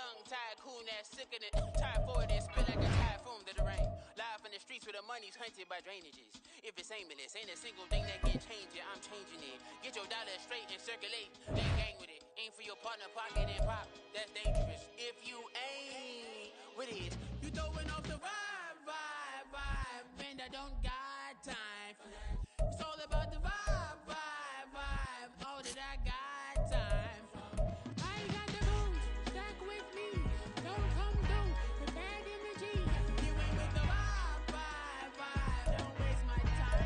young tycoon that's sicker than typhoid and spit like a typhoon to the rain. Live in the streets where the money's hunted by drainages. If it's aimless, ain't a single thing that can change it. I'm changing it. Get your dollar straight and circulate. Then gang with it. Aim for your partner, pocket and pop. That's dangerous. If you ain't with it, you throwing off the vibe. Man, I don't got time for that. It's all about the vibe. All that I got time for. I ain't got the booze, stack with me. Don't come through with bad energy. You ain't with the vibe. Don't waste my time.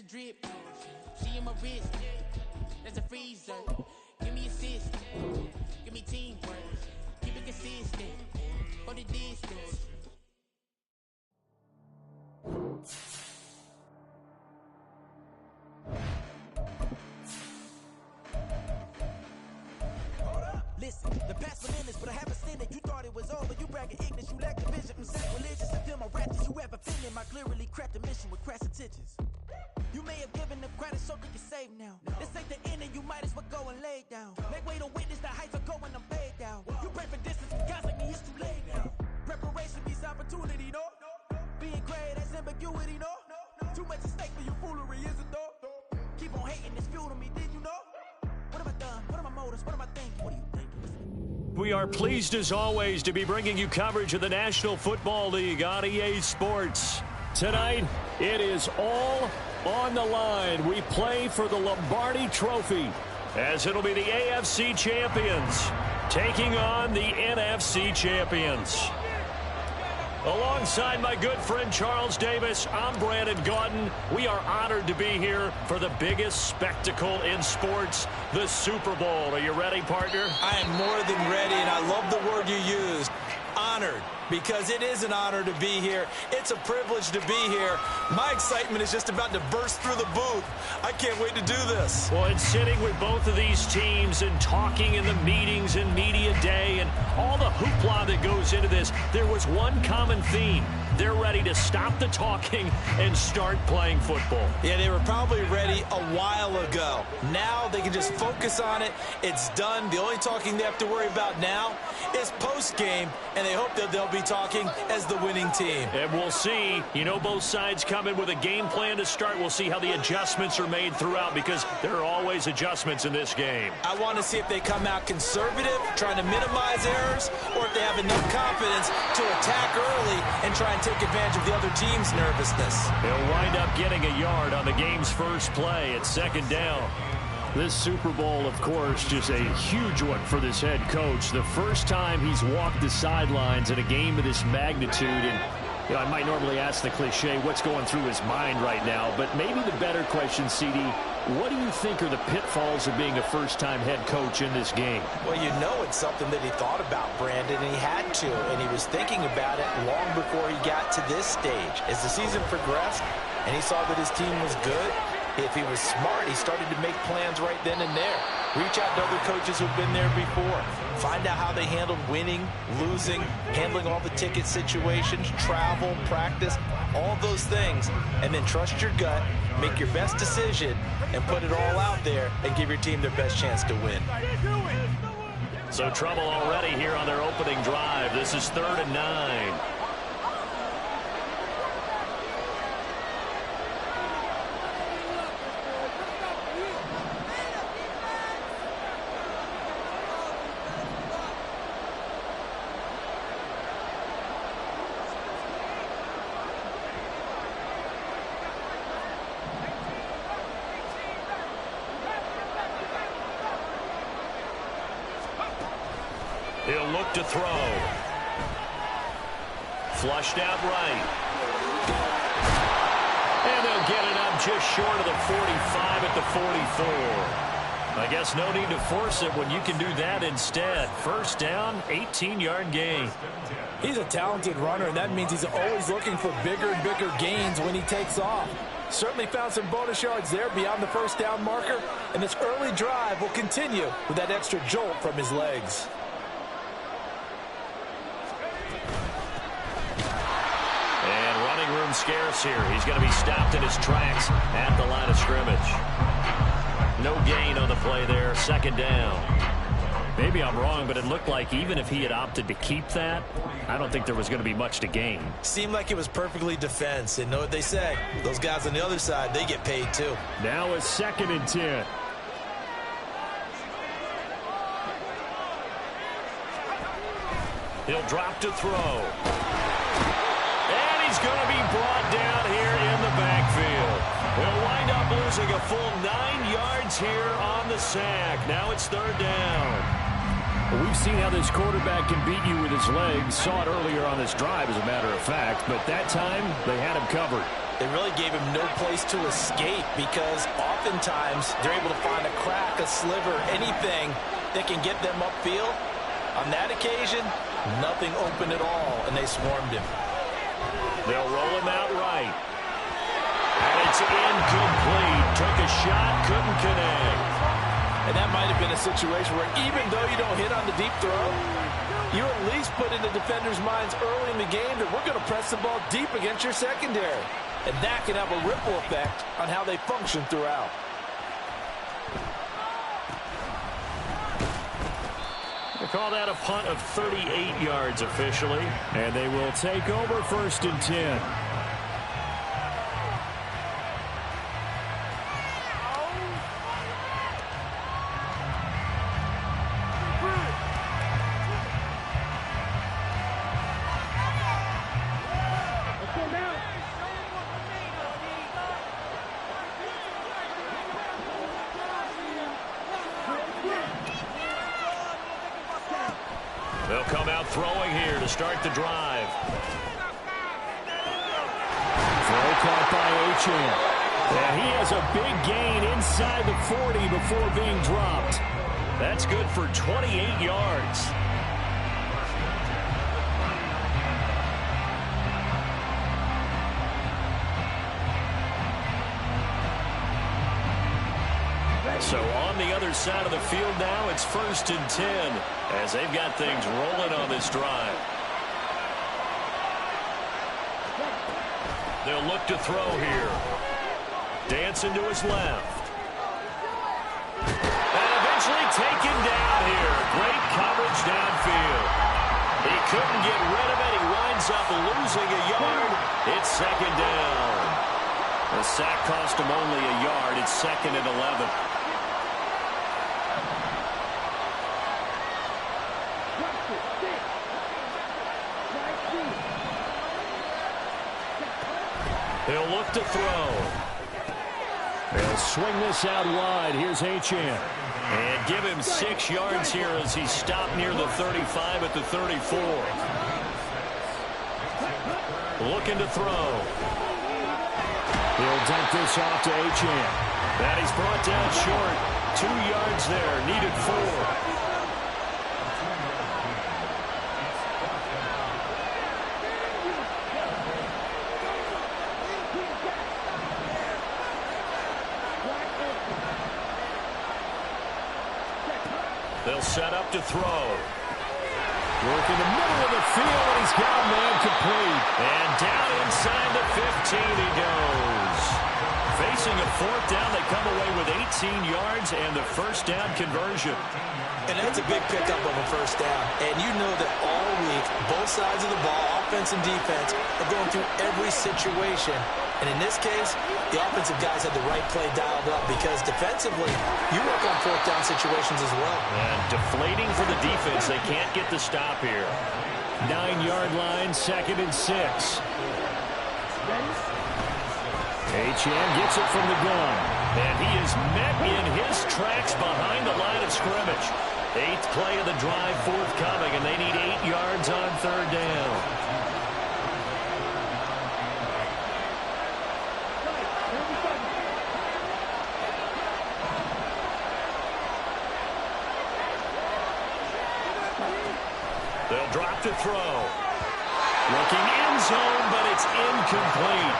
Drip, she in my wrist, that's a freezer. Give me assist, give me teamwork, keep it consistent, for the distance. Listen, the past was endless, but I haven't seen it. You thought it was over, you bragging ignorance, you lack the vision. I'm sacrilegious, I feel my ratchets, you have offended my clearly cracked mission with crass intentions. You may have given them credit so they can save now. This ain't the end and you might as well go and lay down. Make way to witness the heights of going, I'm paid down. You pray for distance with guys like me, it's too late now. Preparation beats opportunity, no? Being great, that's ambiguity, no? Too much at stake for your foolery, is it though? Keep on hating, it's fuel to me, did you know? What have I done? What are my motives? What am I thinking? What are you thinking? We are pleased as always to be bringing you coverage of the National Football League on EA Sports. Tonight, it is all on the line. We play for the Lombardi Trophy, as it'll be the AFC champions taking on the NFC champions. Alongside my good friend Charles Davis, I'm Brandon Gaudin. We are honored to be here for the biggest spectacle in sports, the Super Bowl. Are you ready, partner? I am more than ready, and I love the word you used. Honored, because it is an honor to be here. It's a privilege to be here. My excitement is just about to burst through the booth. I can't wait to do this. Well, it's sitting with both of these teams and talking in the meetings and media day and all the hoopla that goes into this. There was one common theme. They're ready to stop the talking and start playing football. Yeah, they were probably ready a while ago. Now they can just focus on it. It's done. The only talking they have to worry about now is post-game, and they hope that they'll be talking as the winning team. And we'll see. You know, both sides come in with a game plan to start. We'll see how the adjustments are made throughout, because there are always adjustments in this game. I want to see if they come out conservative, trying to minimize errors, or if they have enough confidence to attack early and try and take advantage of the other team's nervousness. They'll wind up getting a yard on the game's first play at second down. This Super Bowl, of course, just a huge one for this head coach. The first time he's walked the sidelines in a game of this magnitude. And you know, I might normally ask the cliche, what's going through his mind right now? But maybe the better question, CD, what do you think are the pitfalls of being a first-time head coach in this game? Well, you know it's something that he thought about, Brandon, and he had to. And he was thinking about it long before he got to this stage. As the season progressed and he saw that his team was good, if he was smart, he started to make plans right then and there. Reach out to other coaches who've been there before. Find out how they handled winning, losing, handling all the ticket situations, travel, practice. all those things, and then trust your gut, make your best decision, and put it all out there and give your team their best chance to win. So trouble already here on their opening drive. This is 3rd and 9. He'll look to throw. Flushed out right. And they'll get it up just short of the 45 at the 44. I guess no need to force it when you can do that instead. First down, 18-yard gain. He's a talented runner, and that means he's always looking for bigger and bigger gains when he takes off. Certainly found some bonus yards there beyond the first down marker, and this early drive will continue with that extra jolt from his legs. Room scarce here. He's going to be stopped in his tracks at the line of scrimmage. No gain on the play there. 2nd down. Maybe I'm wrong, but it looked like even if he had opted to keep that, I don't think there was going to be much to gain. Seemed like it was perfectly defense. And know what they say? Those guys on the other side, they get paid too. Now it's 2nd and 10. He'll drop to throw. He's going to be brought down here in the backfield. He'll wind up losing a full 9 yards here on the sack. Now it's 3rd down. Well, we've seen how this quarterback can beat you with his legs. Saw it earlier on this drive, as a matter of fact. But that time, they had him covered. They really gave him no place to escape because oftentimes they're able to find a crack, a sliver, anything that can get them upfield. On that occasion, nothing open at all, and they swarmed him. They'll roll him out right. And it's incomplete. Took a shot, couldn't connect. And that might have been a situation where even though you don't hit on the deep throw, you at least put in the defender's minds early in the game that we're going to press the ball deep against your secondary. And that can have a ripple effect on how they function throughout. They call that a punt of 38 yards officially. And they will take over 1st and 10. They'll come out throwing here to start the drive. Throw caught by Achane. And he has a big gain inside the 40 before being dropped. That's good for 28 yards. So on the other side of the field now, it's 1st and 10 as they've got things rolling on this drive. They'll look to throw here. Dancing to his left. And eventually taken down here. Great coverage downfield. He couldn't get rid of it. He winds up losing a yard. It's 2nd down. The sack cost him only a yard. It's 2nd and 11. He'll look to throw. They'll swing this out wide. Here's Achane. And give him 6 yards here as he stopped near the 35 at the 34. Looking to throw. He'll dump this off to Achane. That he's brought down short. 2 yards there. Needed 4. They'll set up to throw. Working the middle of the field, and he's got a man complete. And down inside the 15 he goes. Facing a fourth down, they come away with 18 yards and the first down conversion. And that's a big pickup of a first down. And you know that all week, both sides of the ball, offense and defense, are going through every situation. And in this case, the offensive guys had the right play dialed up because defensively, you work on fourth down situations as well. And deflating for the defense. They can't get the stop here. 9-yard line, 2nd and 6. Achane gets it from the gun. And he is met in his tracks behind the line of scrimmage. 8th play of the drive forthcoming, and they need 8 yards on 3rd down. They'll drop to throw. Looking end zone, but it's incomplete.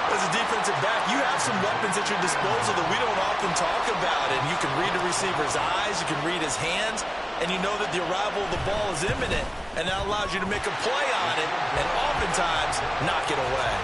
As a defensive back, you have some weapons at your disposal that we don't often talk about. And you can read the receiver's eyes, you can read his hands, and you know that the arrival of the ball is imminent. And that allows you to make a play on it and oftentimes knock it away.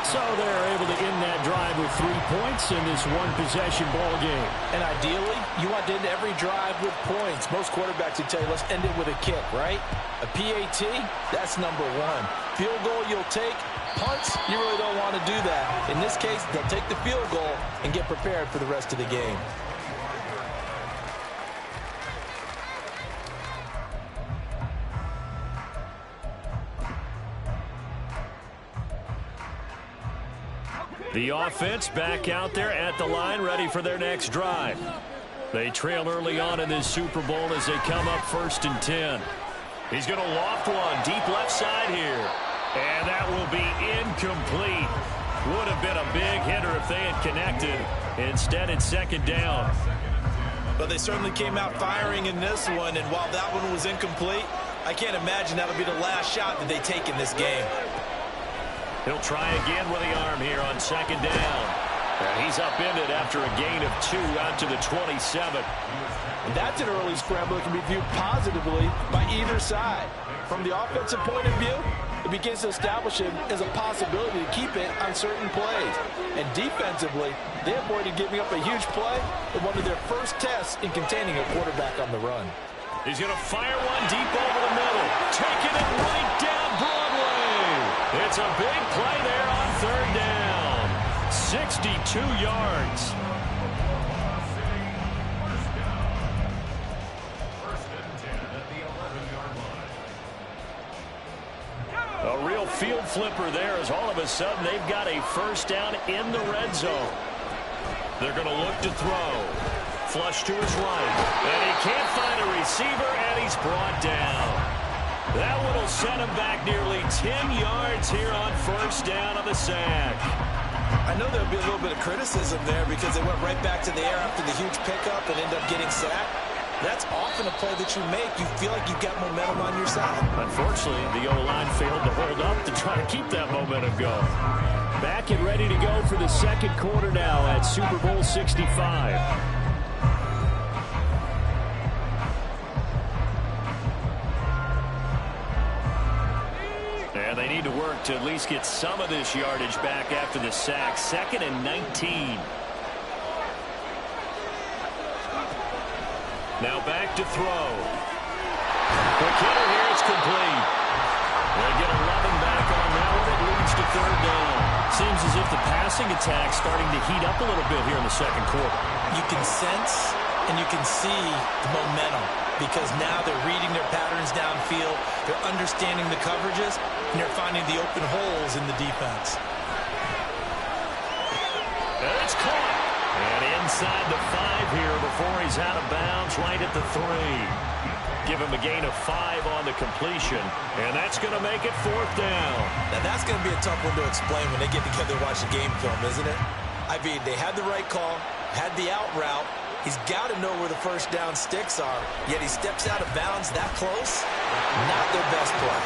So they're able to end that drive with 3 points in this one-possession ball game. And ideally, you want to end every drive with points. Most quarterbacks would tell you, let's end it with a kick, right? A PAT, that's number 1. Field goal you'll take. Punts, you really don't want to do that. In this case, they'll take the field goal and get prepared for the rest of the game. The offense back out there at the line, ready for their next drive. They trail early on in this Super Bowl as they come up 1st and 10. He's going to loft one deep left side here. And that will be incomplete. Would have been a big hitter if they had connected. Instead, it's 2nd down. But they certainly came out firing in this one, and while that one was incomplete, I can't imagine that'll be the last shot that they take in this game. He'll try again with the arm here on 2nd down. And he's upended after a gain of 2 out to the 27. And that's an early scramble that can be viewed positively by either side. From the offensive point of view, it begins to establish him as a possibility to keep it on certain plays. And defensively, they avoided giving up a huge play in one of their first tests in containing a quarterback on the run. He's going to fire one deep over the middle. Taking it right down Broadway. It's a big play there on 3rd down. 62 yards. A real field flipper there as all of a sudden they've got a first down in the red zone. They're going to look to throw. Flush to his right. And he can't find a receiver, and he's brought down. That one will set him back nearly 10 yards here on 1st down of the sack. I know there'll be a little bit of criticism there because they went right back to the air after the huge pickup and ended up getting sacked. That's often a play that you make. You feel like you've got momentum on your side. Unfortunately, the O-line failed to hold up to try to keep that momentum going. Back and ready to go for the 2nd quarter now at Super Bowl 65. And they need to work to at least get some of this yardage back after the sack. 2nd and 19. Now back to throw. Quick hitter here, it's complete. They get 11 back on that one. It leads to 3rd down. Seems as if the passing attack's starting to heat up a little bit here in the 2nd quarter. You can sense and you can see the momentum because now they're reading their patterns downfield, they're understanding the coverages, and they're finding the open holes in the defense. And it's caught. And inside the 5 here before he's out of bounds, right at the 3. Give him a gain of 5 on the completion, and that's going to make it 4th down. Now that's going to be a tough one to explain when they get together to watch the game film, isn't it? I mean, they had the right call, had the out route. He's got to know where the first down sticks are, yet he steps out of bounds that close. Not their best play.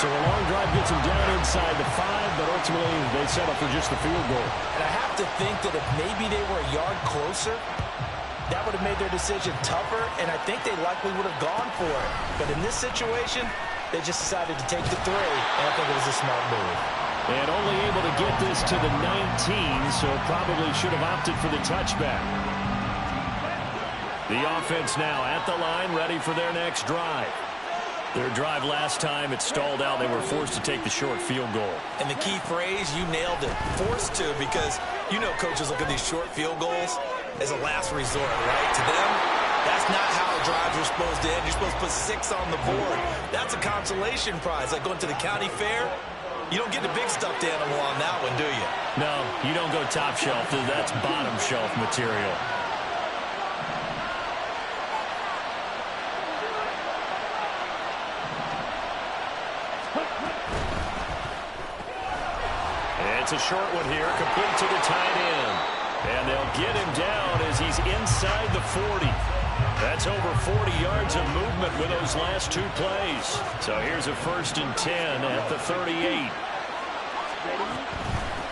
So a long drive gets him down inside the 5, but ultimately they settle for just the field goal. And I have to think that if maybe they were a yard closer, that would have made their decision tougher, and I think they likely would have gone for it. But in this situation, they just decided to take the 3, and I think it was a smart move. And only able to get this to the 19, so probably should have opted for the touchback. The offense now at the line, ready for their next drive. Their drive last time, it stalled out. They were forced to take the short field goal. And the key phrase, you nailed it, forced to, because you know coaches look at these short field goals as a last resort, right? To them, that's not how the drives are supposed to end. You're supposed to put 6 on the board. That's a consolation prize, like going to the county fair. You don't get the big stuffed animal on that one, do you? No, you don't go top shelf. That's bottom shelf material. It's a short one here, complete to the tight end. And they'll get him down as he's inside the 40. That's over 40 yards of movement with those last 2 plays. So here's a 1st and 10 at the 38.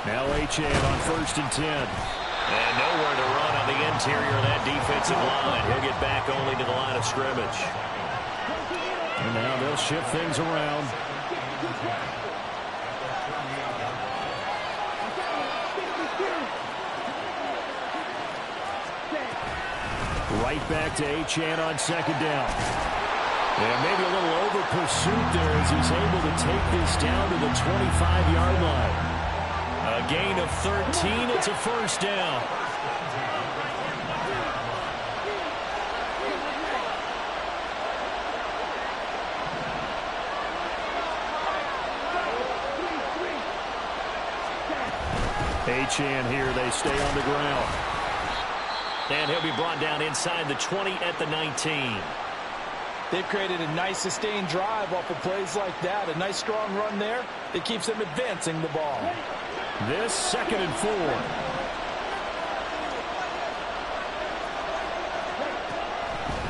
Now Achane on 1st and 10. And nowhere to run on the interior of that defensive line. He'll get back only to the line of scrimmage. And now they'll shift things around. Right back to Achane on 2nd down. And maybe a little over pursuit there as he's able to take this down to the 25-yard line. A gain of 13. It's a 1st down. Achane here. They stay on the ground. And he'll be brought down inside the 20 at the 19. They've created a nice sustained drive off of plays like that. A nice strong run there that keeps them advancing the ball. This 2nd and 4.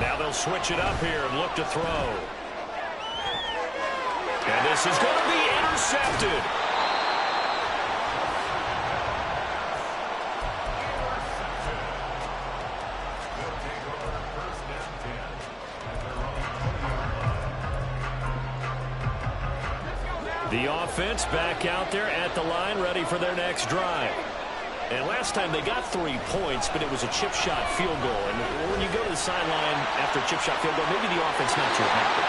Now they'll switch it up here and look to throw. And this is going to be intercepted. The offense back out there at the line, ready for their next drive. And last time they got 3 points, but it was a chip shot field goal. And when you go to the sideline after a chip shot field goal, maybe the offense not too happy.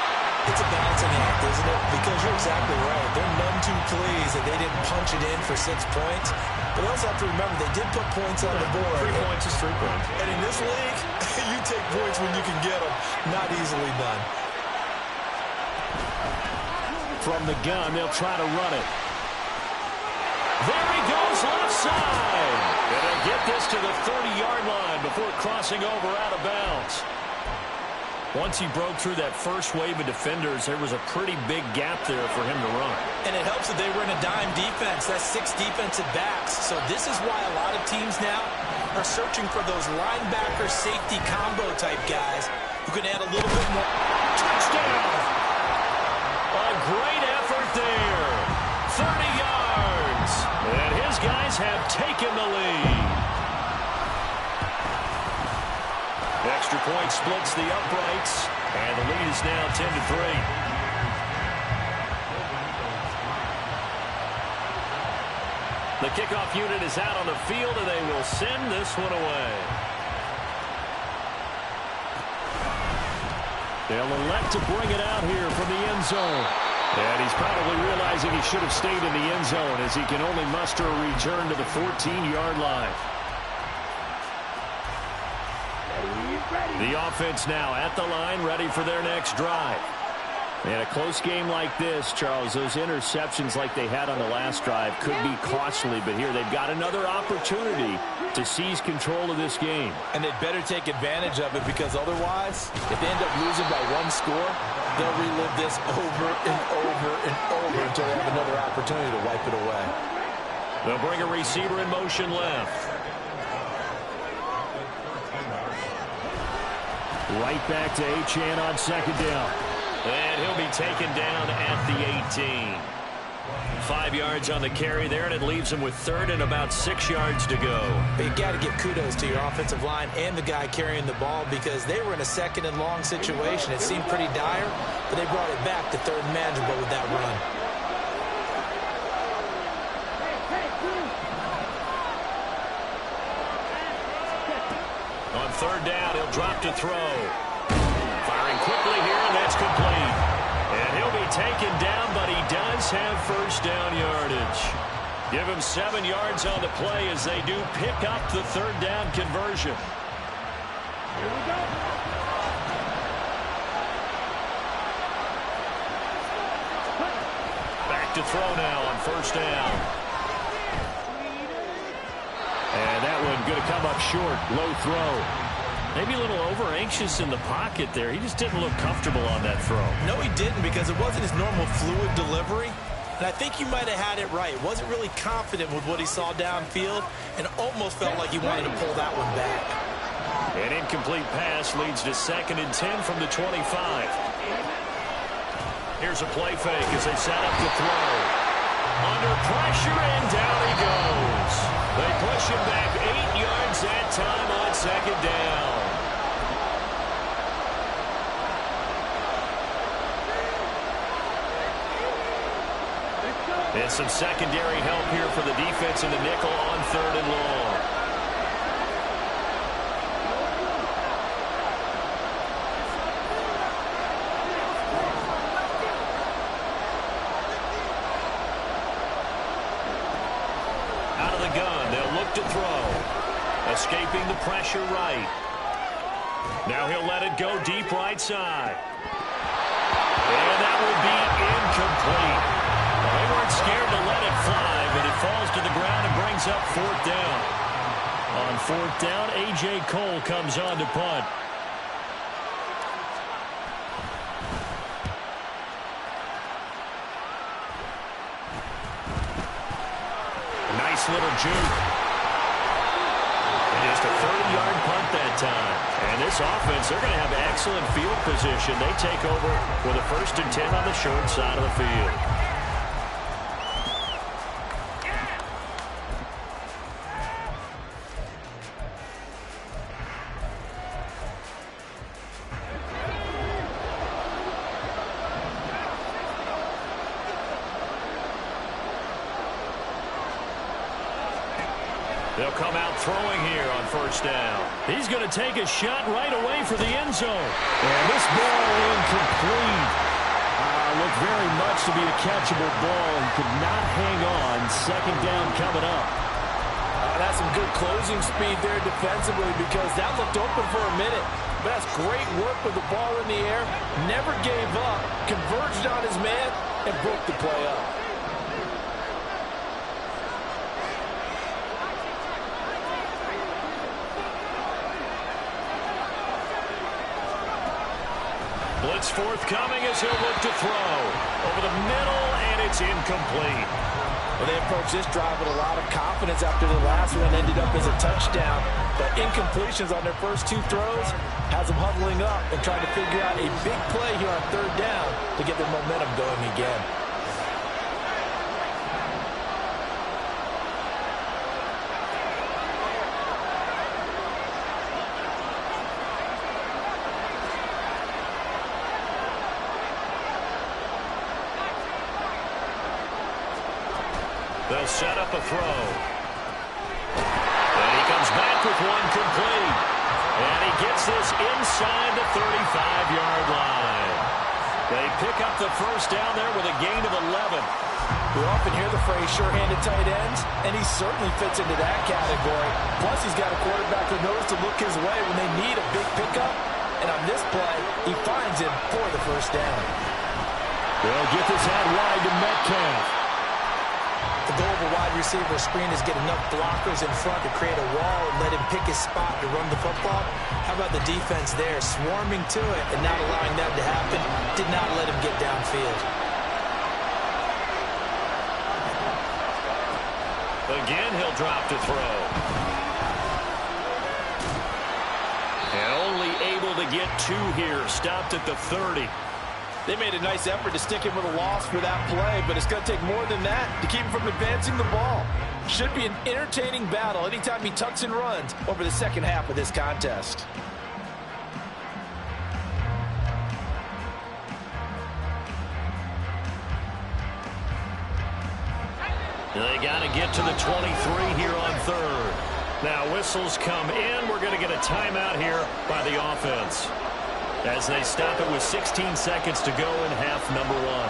It's a balancing act, isn't it? Because you're exactly right. They're none too pleased that they didn't punch it in for 6 points. But they also have to remember they did put points on the board. 3 points is 3 points. And in this league, you take points when you can get them. Not easily done. From the gun, they'll try to run it. There he goes, left side. And they'll get this to the 30-yard line before crossing over out of bounds. Once he broke through that first wave of defenders, there was a pretty big gap there for him to run. And it helps that they were in a dime defense. That's 6 defensive backs. So this is why a lot of teams now are searching for those linebacker safety combo type guys who can add a little bit more. Touchdown! A great effort there. 30 yards. And his guys have taken the lead. Extra point splits the uprights. And the lead is now 10-3. The kickoff unit is out on the field, and they will send this one away. They'll elect to bring it out here from the end zone. And he's probably realizing he should have stayed in the end zone as he can only muster a return to the 14-yard line. The offense now at the line, ready for their next drive. And a close game like this, Charles, those interceptions like they had on the last drive could be costly, but here they've got another opportunity to seize control of this game. And they'd better take advantage of it, because otherwise, if they end up losing by 1 score, they'll relive this over and over and over until they have another opportunity to wipe it away. They'll bring a receiver in motion left. Right back to Achane on 2nd down. And he'll be taken down at the 18. 5 yards on the carry there, and it leaves him with third and about 6 yards to go. But you got to give kudos to your offensive line and the guy carrying the ball because they were in a second and long situation. It seemed pretty dire, but they brought it back to third and manageable with that run. On third down, he'll drop to throw. Firing quickly here, and that's complete. And he'll be taken down, but he does have first down yardage. Give him 7 yards on the play as they do pick up the third down conversion. Here we go. Back to throw now on first down. And that one going to come up short. Low throw. Maybe a little over-anxious in the pocket there. He just didn't look comfortable on that throw. No, he didn't because it wasn't his normal fluid delivery. And I think you might have had it right. Wasn't really confident with what he saw downfield and almost felt like he wanted to pull that one back. An incomplete pass leads to 2nd and 10 from the 25. Here's a play fake as they set up the throw. Under pressure, and down he goes. They push him back 8 yards that time on 2nd down. And some secondary help here for the defense in the nickel on 3rd and long. Out of the gun, they'll look to throw. Escaping the pressure right. Now he'll let it go deep right side. And that will be incomplete. They weren't scared to let it fly, but it falls to the ground and brings up 4th down. On 4th down, A.J. Cole comes on to punt. A nice little juke. And just a 30-yard punt that time. And this offense, they're going to have excellent field position. They take over with a 1st and 10 on the short side of the field. They'll come out throwing here on 1st down. He's going to take a shot right away for the end zone. And this ball incomplete. Looked very much to be a catchable ball and could not hang on. 2nd down coming up. That's some good closing speed there defensively because that looked open for a minute. But that's great work with the ball in the air. Never gave up. Converged on his man and broke the play up. Blitz forthcoming as he'll look to throw. Over the middle, and it's incomplete. Well, they approached this drive with a lot of confidence after the last one ended up as a touchdown. But incompletions on their first 2 throws has them huddling up and trying to figure out a big play here on 3rd down to get their momentum going again. They'll set up a throw. And he comes back with one complete. And he gets this inside the 35-yard line. They pick up the 1st down there with a gain of 11. We often hear the phrase sure-handed tight ends, and he certainly fits into that category. Plus, he's got a quarterback who knows to look his way when they need a big pickup. And on this play, he finds him for the 1st down. They'll get this out wide to Metcalf. The goal of a wide receiver screen is get enough blockers in front to create a wall and let him pick his spot to run the football. How about the defense there, swarming to it and not allowing that to happen? Did not let him get downfield. Again, he'll drop to throw. And only able to get 2 here. Stopped at the 30. They made a nice effort to stick him with a loss for that play, but it's going to take more than that to keep him from advancing the ball. Should be an entertaining battle anytime he tucks and runs over the second half of this contest. They got to get to the 23 here on third. Now whistles come in. We're going to get a timeout here by the offense, as they stop it with 16 seconds to go in half number one.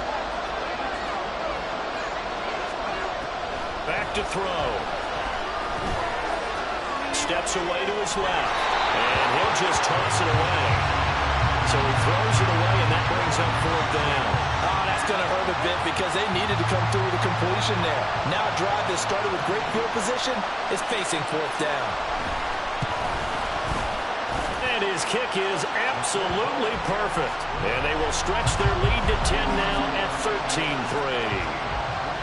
Back to throw. Steps away to his left, and he'll just toss it away. So he throws it away, and that brings up fourth down. Oh, that's going to hurt a bit because they needed to come through with a completion there. Now a drive that started with great field position is facing fourth down. And his kick is absolutely perfect. And they will stretch their lead to 10 now at 13-3.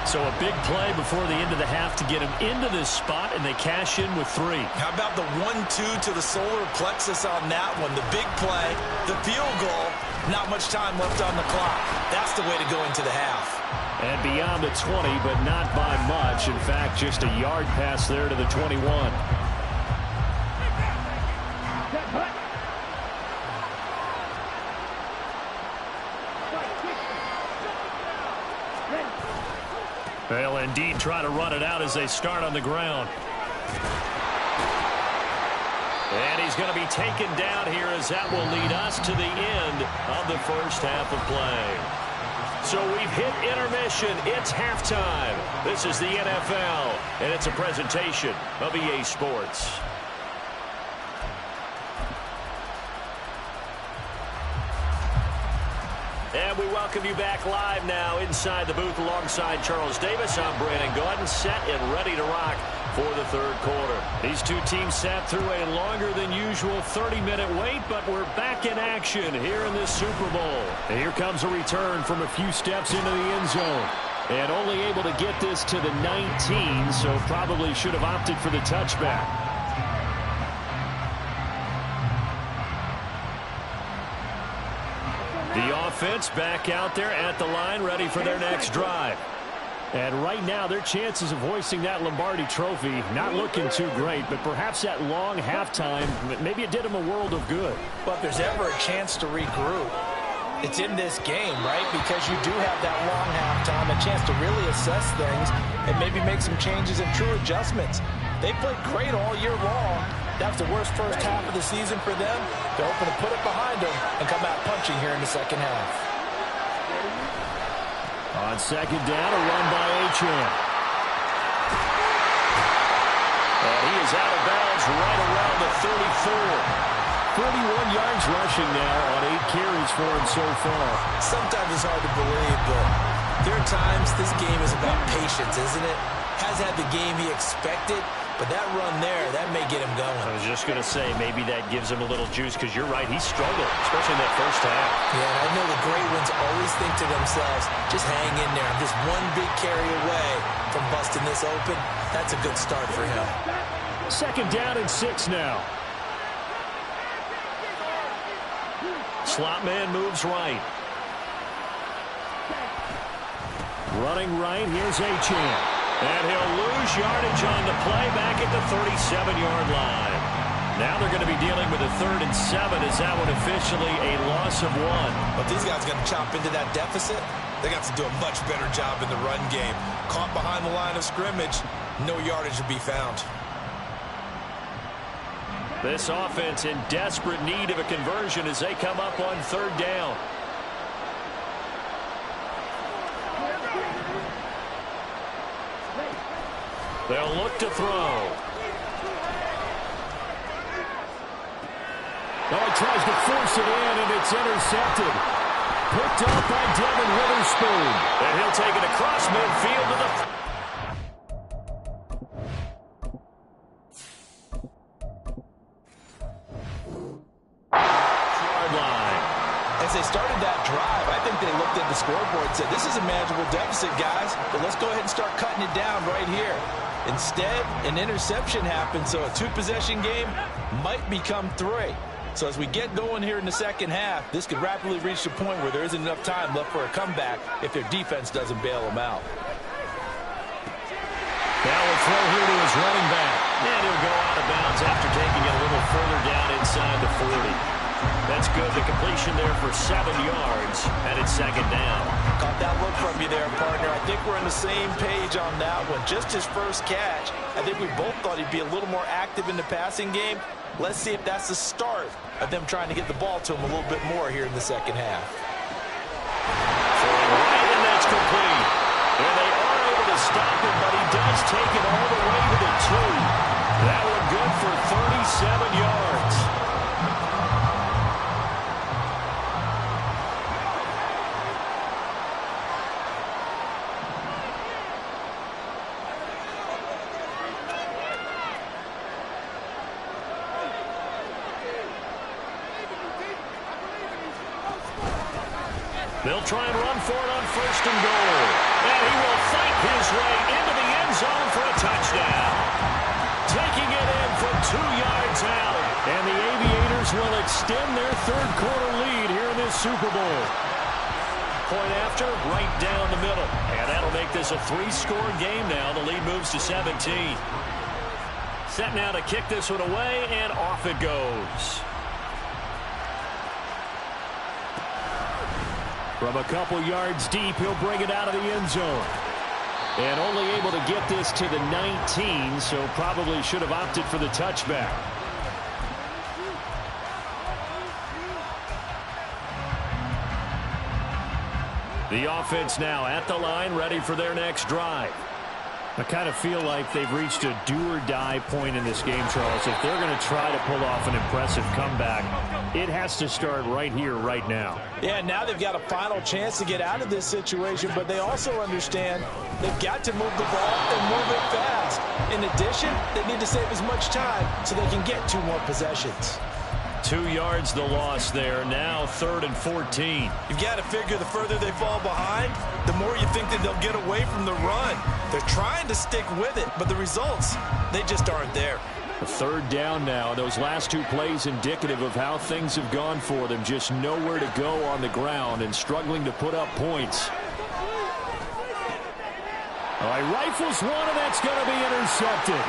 So a big play before the end of the half to get him into this spot, and they cash in with 3. How about the 1-2 to the solar plexus on that one? The big play, the field goal, not much time left on the clock. That's the way to go into the half. And beyond the 20, but not by much. In fact, just a yard pass there to the 21. They'll indeed try to run it out as they start on the ground. And he's going to be taken down here, as that will lead us to the end of the first half of play. So we've hit intermission. It's halftime. This is the NFL, and it's a presentation of EA Sports. And we welcome you back live now inside the booth alongside Charles Davis. I'm Brandon Gaudin, set and ready to rock for the third quarter. These two teams sat through a longer than usual 30-minute wait, but we're back in action here in this Super Bowl. And here comes a return from a few steps into the end zone. And only able to get this to the 19, so probably should have opted for the touchback. The offense back out there at the line, ready for their next drive. And right now, their chances of hoisting that Lombardi trophy not looking too great, but perhaps that long halftime, maybe it did them a world of good. But if there's ever a chance to regroup, it's in this game, right? Because you do have that long halftime, a chance to really assess things and maybe make some changes and true adjustments. They played great all year long. That's the worst first half of the season for them. They're hoping to put it behind them and come out punching here in the second half. On second down, a run by Achane. And he is out of bounds right around the 34. 31 yards rushing now on 8 carries for him so far. Sometimes it's hard to believe, but there are times this game is about patience, isn't it? Has had the game he expected, but that run there, that may get him going. I was just going to say, maybe that gives him a little juice, because you're right, he struggled, especially in that first half. Yeah, and I know the great ones always think to themselves, just hang in there. I'm just one big carry away from busting this open. That's a good start for him. Second down and 6 now. Slot man moves right. Running right, here's Achane. And he'll lose yardage on the play back at the 37-yard line. Now they're going to be dealing with a 3rd and 7. Is that one officially a loss of 1? But these guys got to chop into that deficit. They got to do a much better job in the run game. Caught behind the line of scrimmage, no yardage to be found. This offense in desperate need of a conversion as they come up on 3rd down. They'll look to throw. Oh, he tries to force it in, and it's intercepted. Picked up by Devin Witherspoon. And he'll take it across midfield to the... As they started that drive, I think they looked at the scoreboard and said, this is a manageable deficit, guys, but let's go ahead and start cutting it down right here. Instead, an interception happened, so a 2-possession game might become 3. So as we get going here in the second half, this could rapidly reach the point where there isn't enough time left for a comeback if their defense doesn't bail them out. Now we'll throw here to his running back. And he'll go out of bounds after taking it a little further down inside the 40. That's good. The completion there for 7 yards, and it's second down. Caught that look from you there, partner. I think we're on the same page on that one. Just his first catch. I think we both thought he'd be a little more active in the passing game. Let's see if that's the start of them trying to get the ball to him a little bit more here in the second half. Right, and that's complete. And they are able to stop him, but he does take it all the way to the 2. That one good for 37 yards. They'll try and run for it on 1st and goal. And he will fight his way into the end zone for a touchdown. Taking it in from 2 yards out. And the Aviators will extend their third-quarter lead here in this Super Bowl. Point after, right down the middle. And that'll make this a 3-score game now. The lead moves to 17. Set now to kick this one away, and off it goes. From a couple yards deep, he'll bring it out of the end zone. And only able to get this to the 19, so probably should have opted for the touchback. The offense now at the line, ready for their next drive. I kind of feel like they've reached a do-or-die point in this game, Charles. If they're going to try to pull off an impressive comeback, it has to start right here, right now. Yeah, now they've got a final chance to get out of this situation, but they also understand they've got to move the ball and move it fast. In addition, they need to save as much time so they can get 2 more possessions. 2 yards the loss there. Now 3rd and 14. You've got to figure the further they fall behind, the more you think that they'll get away from the run. They're trying to stick with it, but the results, they just aren't there. A 3rd down now. Those last 2 plays indicative of how things have gone for them. Just nowhere to go on the ground and struggling to put up points. All right, rifles one, and that's going to be intercepted.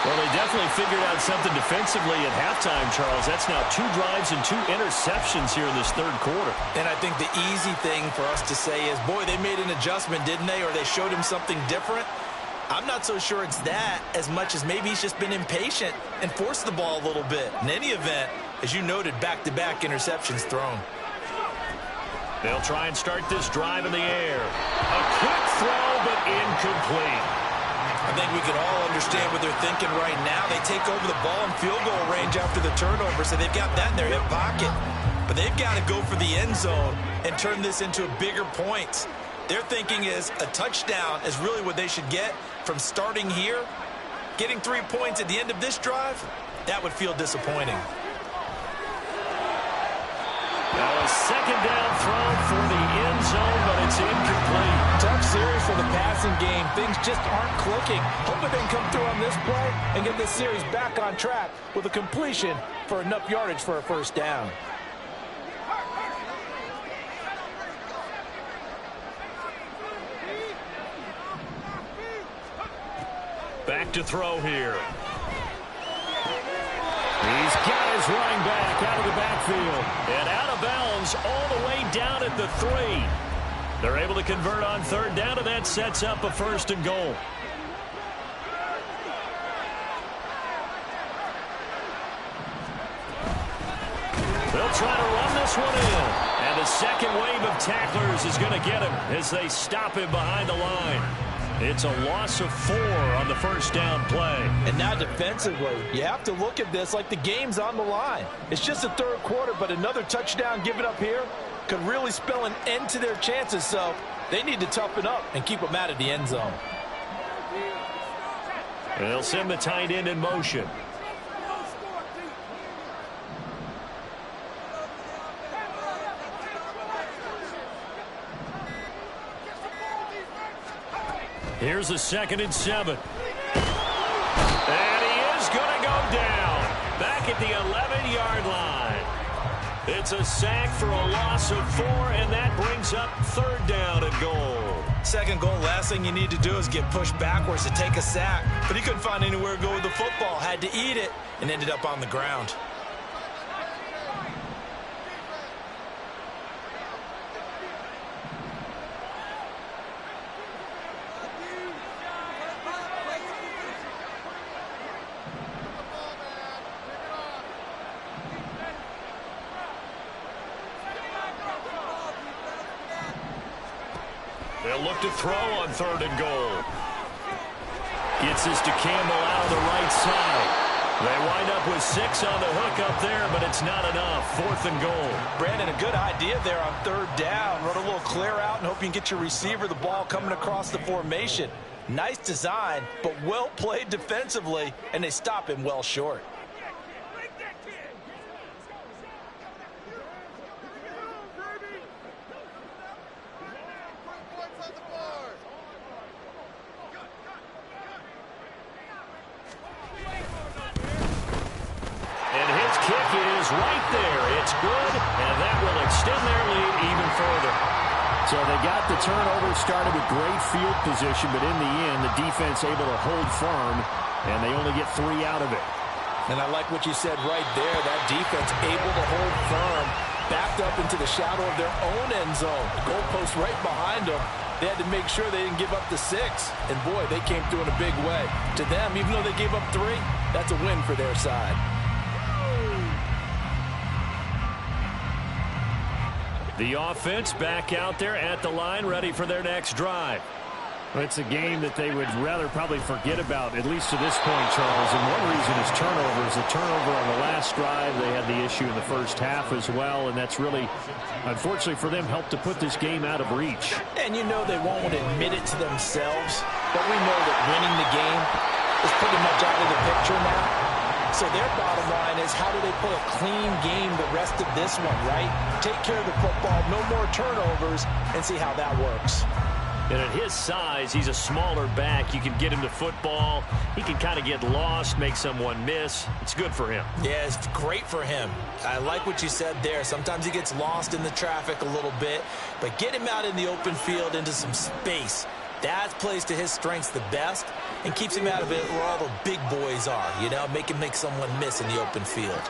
Well, they definitely figured out something defensively at halftime, Charles. That's now 2 drives and 2 interceptions here in this 3rd quarter. And I think the easy thing for us to say is, boy, they made an adjustment, didn't they? Or they showed him something different. I'm not so sure it's that as much as maybe he's just been impatient and forced the ball a little bit. In any event, as you noted, back-to-back interceptions thrown. They'll try and start this drive in the air. A quick throw, but incomplete. I think we can all understand what they're thinking right now. They take over the ball in field goal range after the turnover, so they've got that in their hip pocket. But they've got to go for the end zone and turn this into a bigger point. Their thinking is a touchdown is really what they should get from starting here. Getting 3 points at the end of this drive, that would feel disappointing. Now a 2nd down throw for the end zone, but it's incomplete. Tough series for the passing game. Things just aren't clicking. Hoping they can come through on this play and get this series back on track with a completion for enough yardage for a 1st down. Back to throw here. He's got his running back out of the backfield. And out of bounds all the way down at the 3. They're able to convert on 3rd down, and that sets up a 1st and goal. They'll try to run this one in. And the second wave of tacklers is going to get him as they stop him behind the line. It's a loss of 4 on the 1st down play. And now defensively, you have to look at this like the game's on the line. It's just the 3rd quarter, but another touchdown given up here could really spell an end to their chances, so they need to toughen up and keep them out of the end zone. And they'll send the tight end in motion. Here's a 2nd and 7. And he is going to go down. It's a sack for a loss of 4, and that brings up 3rd down and goal. Second goal, last thing you need to do is get pushed backwards to take a sack. But he couldn't find anywhere to go with the football, had to eat it, and ended up on the ground. They'll look to throw on 3rd and goal. Gets this to Campbell out of the right side. They wind up with 6 on the hook up there, but it's not enough. 4th and goal. Brandon, a good idea there on 3rd down. Run a little clear out and hope you can get your receiver the ball coming across the formation. Nice design, but well played defensively, and they stop him well short. Right there. It's good, and that will extend their lead even further. So they got the turnover started with great field position, but in the end, the defense able to hold firm, and they only get 3 out of it. And I like what you said right there. That defense able to hold firm, backed up into the shadow of their own end zone. The goalpost right behind them. They had to make sure they didn't give up the 6. And, boy, they came through in a big way. To them, even though they gave up 3, that's a win for their side. The offense back out there at the line, ready for their next drive. Well, it's a game that they would rather probably forget about, at least to this point, Charles. And one reason is turnovers. The turnover on the last drive, they had the issue in the first half as well, and that's really, unfortunately for them, helped to put this game out of reach. And you know they won't admit it to themselves, but we know that winning the game is pretty much out of the picture now. So their bottom line is, how do they play a clean game the rest of this one, right? Take care of the football, no more turnovers, and see how that works. And at his size, he's a smaller back. You can get him to football. He can kind of get lost, make someone miss. It's good for him. Yeah, it's great for him. I like what you said there. Sometimes he gets lost in the traffic a little bit, but get him out in the open field into some space. That plays to his strengths the best and keeps him out of it where all the big boys are, you know, make him make someone miss in the open field.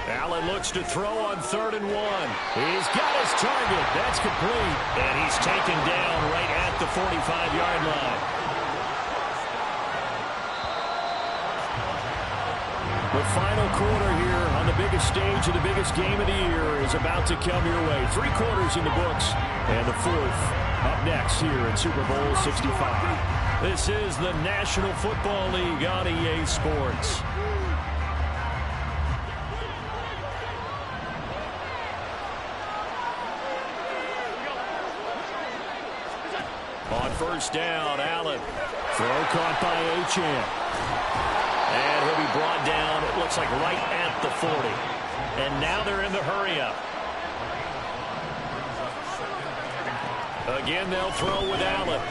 Allen looks to throw on 3rd and 1. He's got his target. That's complete. And he's taken down right at the 45-yard line. The final quarter here on the biggest stage of the biggest game of the year is about to come your way. 3 quarters in the books, and the 4th up next here in Super Bowl 65. This is the National Football League on EA Sports. On 1st down, Allen. Throw caught by Achane. And he'll be brought down, it looks like right at the 40. And now they're in the hurry-up. Again, they'll throw with Allen.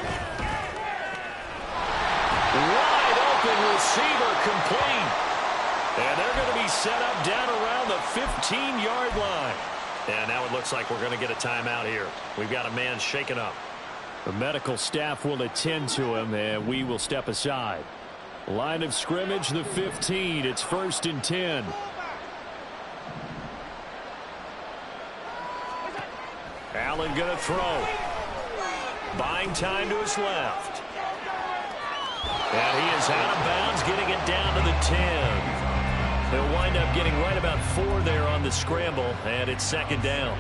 Wide open receiver complete. And they're going to be set up down around the 15-yard line. And now it looks like we're going to get a timeout here. We've got a man shaken up. The medical staff will attend to him, and we will step aside. Line of scrimmage, the 15. It's 1st and 10. Allen going to throw. Buying time to his left. And he is out of bounds, getting it down to the 10. They'll wind up getting right about 4 there on the scramble, and it's 2nd down.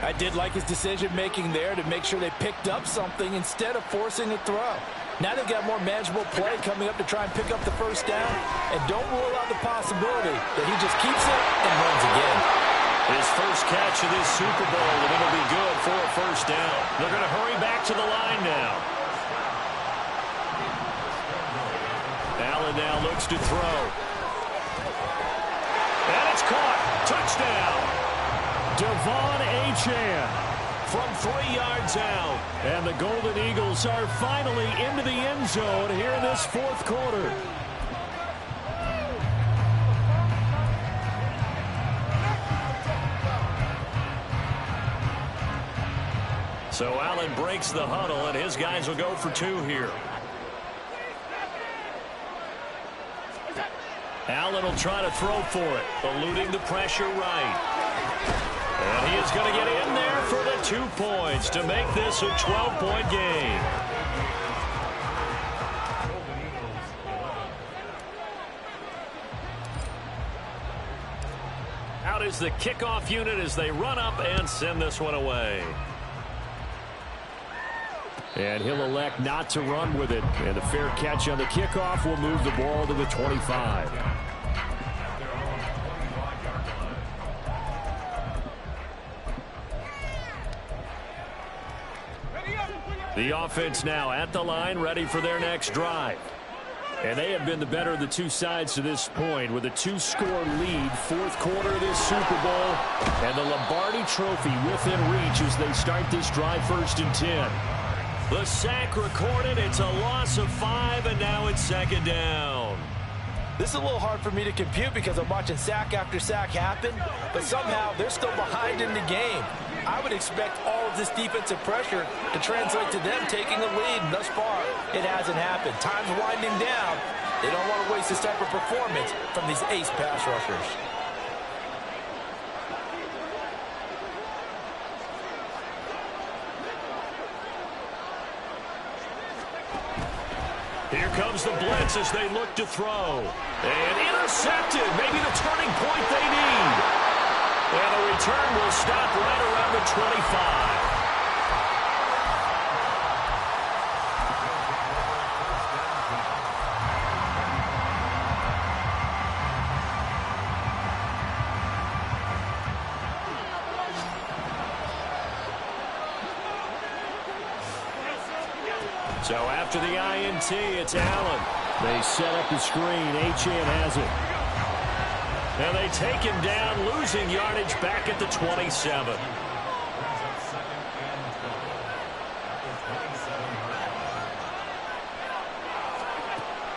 I did like his decision-making there to make sure they picked up something instead of forcing a throw. Now they've got more manageable play coming up to try and pick up the 1st down, and don't rule out the possibility that he just keeps it and runs again. His first catch of this Super Bowl, and it'll be good for a 1st down. They're going to hurry back to the line now. Allen now looks to throw. And it's caught. Touchdown. Devon Achane from 3 yards out. And the Golden Eagles are finally into the end zone here in this 4th quarter. So Allen breaks the huddle, and his guys will go for 2 here. Allen will try to throw for it, eluding the pressure right. And he is going to get in there for the 2 points to make this a 12-point game. Out is the kickoff unit as they run up and send this one away. And he'll elect not to run with it. And a fair catch on the kickoff will move the ball to the 25. The offense now at the line, ready for their next drive. And they have been the better of the 2 sides to this point with a 2-score lead, 4th quarter of this Super Bowl. And the Lombardi Trophy within reach as they start this drive 1st and 10. The sack recorded. It's a loss of 5, and now it's 2nd down. This is a little hard for me to compute because I'm watching sack after sack happen, but somehow they're still behind in the game. I would expect all of this defensive pressure to translate to them taking a lead, and thus far, it hasn't happened. Time's winding down. They don't want to waste this type of performance from these ace pass rushers. Here comes the blitz as they look to throw. And intercepted. Maybe the turning point they need. And the return will stop right around the 25. So after the INT, it's Allen. They set up the screen. Achane has it. And they take him down, losing yardage back at the 27.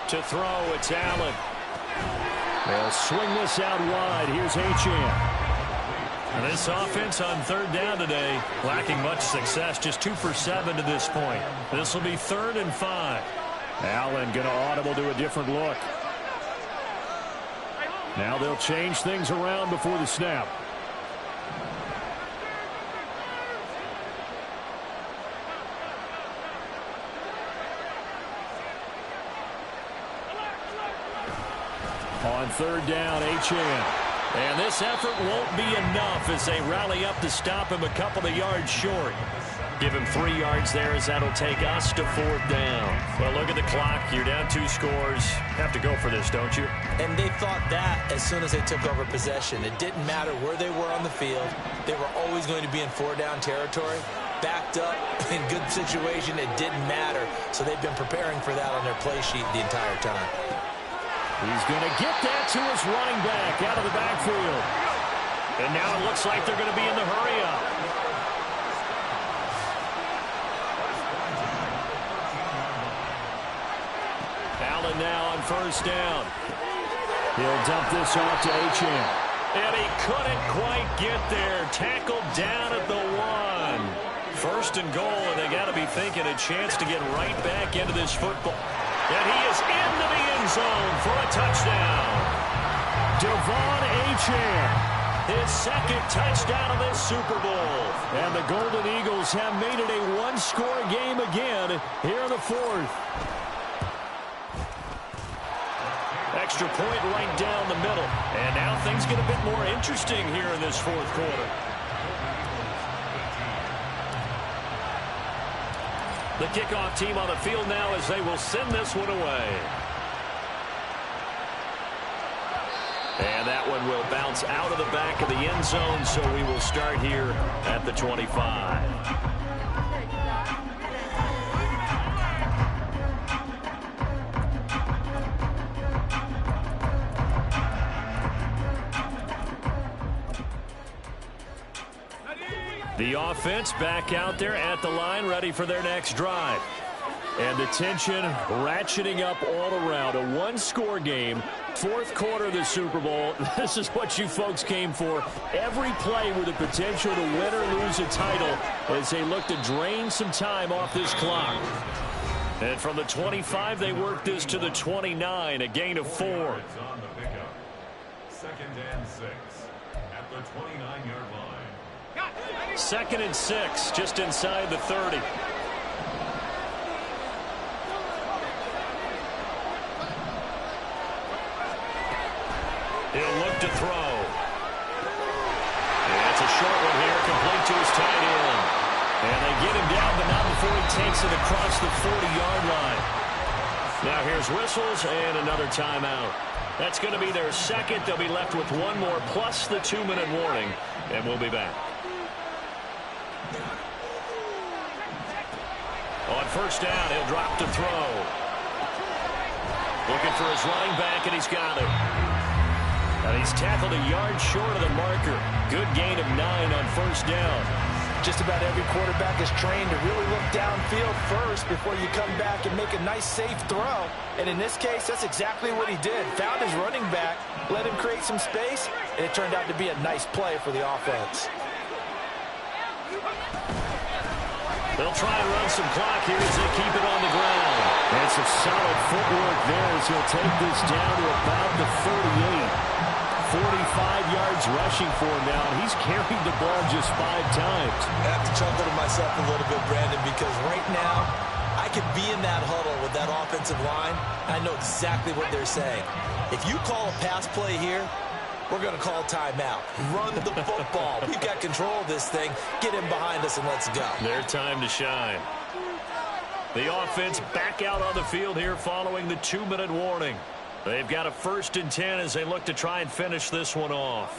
To throw, it's Allen. They'll swing this out wide. Here's Achane. And this offense on 3rd down today, lacking much success, just 2 for 7 to this point. This will be 3rd and 5. Allen going to audible to a different look. Now they'll change things around before the snap. On 3rd down, Achane. And this effort won't be enough as they rally up to stop him a couple of yards short. Give him 3 yards there as that'll take us to 4th down. Well, look at the clock. You're down 2 scores. Have to go for this, don't you? And they thought that as soon as they took over possession. It didn't matter where they were on the field. They were always going to be in 4-down territory. Backed up, in good situation, it didn't matter. So they've been preparing for that on their play sheet the entire time. He's going to get that to his running back out of the backfield. And now it looks like they're going to be in the hurry-up. Allen now on 1st down. He'll dump this off to Achane. And he couldn't quite get there. Tackled down at the 1. 1st and goal, and they got to be thinking a chance to get right back into this football. And he is into the end zone for a touchdown. Devon Achane, his 2nd touchdown of this Super Bowl. And the Golden Eagles have made it a 1-score game again here in the 4th. Extra point right down the middle. And now things get a bit more interesting here in this 4th quarter. The kickoff team on the field now as they will send this one away. And that one will bounce out of the back of the end zone, so we will start here at the 25. The offense back out there at the line, ready for their next drive. And the tension ratcheting up all around. A one-score game, fourth quarter of the Super Bowl. This is what you folks came for. Every play with the potential to win or lose a title as they look to drain some time off this clock. And from the 25, they work this to the 29, a gain of 4. On the pickup. 2nd and 6 at the 29-yard line. 2nd and 6, just inside the 30. He'll look to throw. And it's a short one here, complete to his tight end. And they get him down, but not before he takes it across the 40-yard line. Now here's whistles and another timeout. That's going to be their second. They'll be left with one more plus the 2-minute warning, and we'll be back. On first down, he'll drop to throw. Looking for his running back, and he's got it. And he's tackled a yard short of the marker. Good gain of 9 on first down. Just about every quarterback is trained to really look downfield first before you come back and make a nice, safe throw. And in this case, that's exactly what he did. Found his running back, let him create some space, and it turned out to be a nice play for the offense. They'll try and run some clock here as they keep it on the ground. And some solid footwork there as he'll take this down to about the 38. 45 yards rushing for him now. He's carried the ball just 5 times. I have to chuckle to myself a little bit, Brandon, because right now I could be in that huddle with that offensive line. I know exactly what they're saying. If you call a pass play here, we're going to call timeout. Run the football. We've got control of this thing. Get him behind us and let's go. Their time to shine. The offense back out on the field here following the 2-minute warning. They've got a 1st and 10 as they look to try and finish this one off.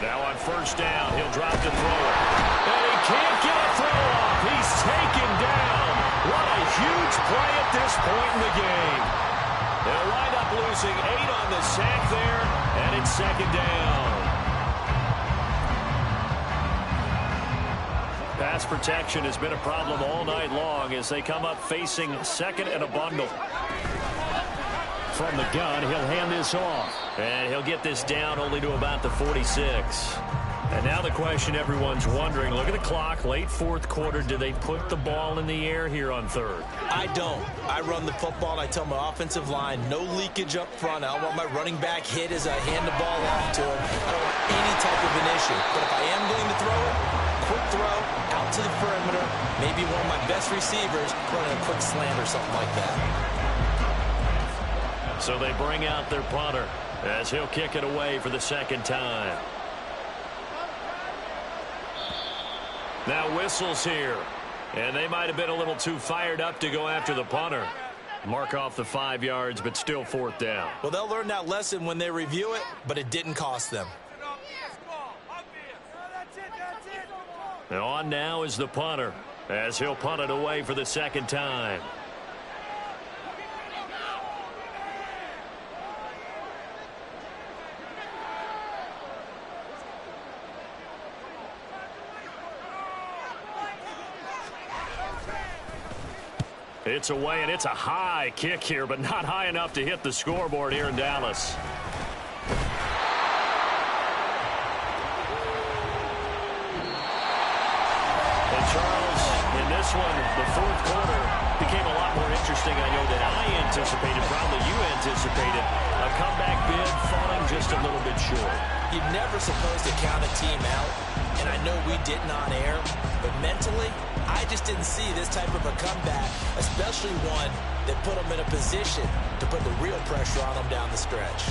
Now on first down, he'll drop to throw it. And he can't get a throw off. He's taken down. What a huge play at this point in the game. They'll wind up losing 8 on the sack there, and it's 2nd down. Pass protection has been a problem all night long as they come up facing 2nd and a bundle. From the gun, he'll hand this off. And he'll get this down only to about the 46. And now the question everyone's wondering, look at the clock, late 4th quarter, do they put the ball in the air here on 3rd? I don't. I run the football, and I tell my offensive line, no leakage up front. I don't want my running back hit as I hand the ball off to him. I don't want any type of an issue. But if I am going to throw it, quick throw, out to the perimeter, maybe one of my best receivers running a quick slant or something like that. So they bring out their punter as he'll kick it away for the 2nd time. Now whistles here. And they might have been a little too fired up to go after the punter. Mark off the 5 yards, but still 4th down. Well, they'll learn that lesson when they review it, but it didn't cost them. And on now is the punter as he'll punt it away for the 2nd time. It's away, and it's a high kick here, but not high enough to hit the scoreboard here in Dallas. And Charles, in this one, the 4th quarter became a lot more interesting, I know, than I anticipated. Probably you anticipated. A comeback bid falling just a little bit short. You're never supposed to count a team out, and I know we didn't on air, but mentally, I just didn't see this type of a comeback, especially one that put them in a position to put the real pressure on them down the stretch.